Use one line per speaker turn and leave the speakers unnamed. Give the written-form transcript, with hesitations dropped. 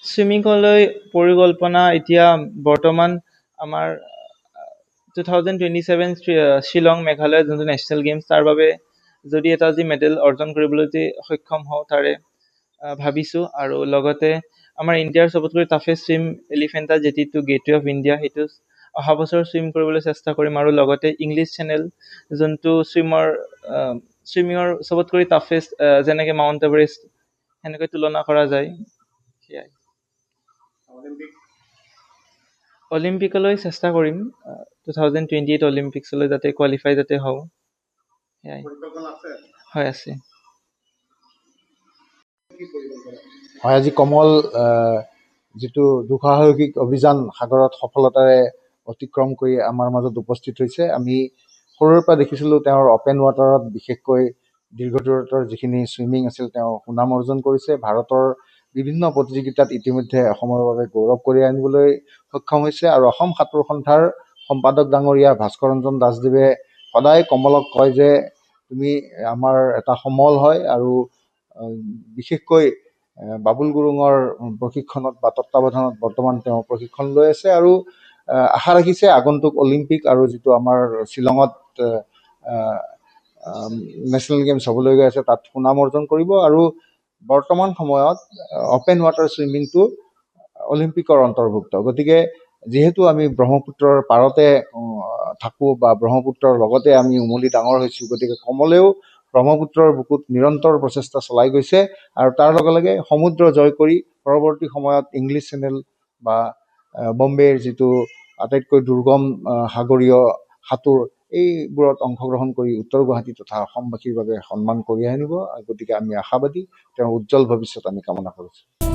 সুইমিংলৈ পৰিকল্পনা এতিয়া বৰ্তমান আমাৰ 2027 শ্বিলং মেঘালয় যোনটো নেশ্যনেল গেমছ তাৰ বাবে যদি এটা মেডেল অৰ্জন কৰিবলৈ যদি সক্ষম হওঁ তাৰে ভাবিছোঁ। আৰু লগতে আমাৰ ইণ্ডিয়াৰ চবতকৈ টাফেষ্ট ছুইম এলিফেণ্টা জেটিটো গেটৱে অফ ইণ্ডিয়া, সেইটো অহা বছৰ ছুইম কৰিবলৈ চেষ্টা কৰিম। আৰু লগতে ইংলিছ চেনেল যোনটো ছুইমিঙৰ চবতকৈ টাফেষ্ট, যেনেকৈ মাউণ্ট এভাৰেষ্ট সেনেকৈ তুলনা কৰা যায়। সেয়াই। অলিম্পিকলৈ চেষ্টা কৰিম, 2028 অলিম্পিক্সলৈ যাতে কোৱালিফাই যাতে হওঁ। সেয়াই। হয়, আছে।
হয়, আজি কমল যিটো দুঃসাহসিক অভিযান সাগৰত সফলতাৰে অতিক্ৰম কৰি আমাৰ মাজত উপস্থিত হৈছে। আমি সৰুৰে পৰা দেখিছিলোঁ তেওঁৰ অপেন ৱাটাৰত বিশেষকৈ দীৰ্ঘ দূৰত্বৰ যিখিনি ছুইমিং আছিল তেওঁ সুনাম অৰ্জন কৰিছে। ভাৰতৰ বিভিন্ন প্ৰতিযোগিতাত ইতিমধ্যে অসমৰ বাবে গৌৰৱ কঢ়িয়াই আনিবলৈ সক্ষম হৈছে। আৰু অসম সাঁতোৰ সন্থাৰ সম্পাদক ডাঙৰীয়া ভাস্কৰ ৰঞ্জন দাসদেৱে সদায় কমলক কয় যে তুমি আমাৰ এটা সমল হয়। আৰু বিশেষকৈ বাবুল গুৰুঙৰ প্ৰশিক্ষণত বা তত্বাৱধানত বৰ্তমান তেওঁ প্ৰশিক্ষণ লৈ আছে। আৰু আশা ৰাখিছে আগন্তুক অলিম্পিক আৰু যিটো আমাৰ শ্বিলঙত নেশ্যনেল গেমছ হ'বলৈ গৈ আছে তাত সুনাম অৰ্জন কৰিব। আৰু বৰ্তমান সময়ত অপেন ৱাটাৰ ছুইমিংটো অলিম্পিকৰ অন্তৰ্ভুক্ত। গতিকে যিহেতু আমি ব্ৰহ্মপুত্ৰৰ পাৰতে থাকোঁ বা ব্ৰহ্মপুত্ৰৰ লগতে আমি উমলি ডাঙৰ হৈছোঁ, গতিকে কমলেও ব্ৰহ্মপুত্ৰৰ বুকুত নিৰন্তৰ প্ৰচেষ্টা চলাই গৈছে। আৰু তাৰ লগে লগে সমুদ্ৰ জয় কৰি পৰৱৰ্তী সময়ত ইংলিছ চেনেল বা বম্বেৰ যিটো আটাইতকৈ দুৰ্গম সাগৰীয় সাঁতোৰ এইবোৰত অংশগ্ৰহণ কৰি উত্তৰ গুৱাহাটী তথা অসমবাসীৰ বাবে সন্মান কঢ়িয়াই আনিব। গতিকে আমি আশাবাদী, তেওঁৰ উজ্জ্বল ভৱিষ্যত আমি কামনা কৰিছোঁ।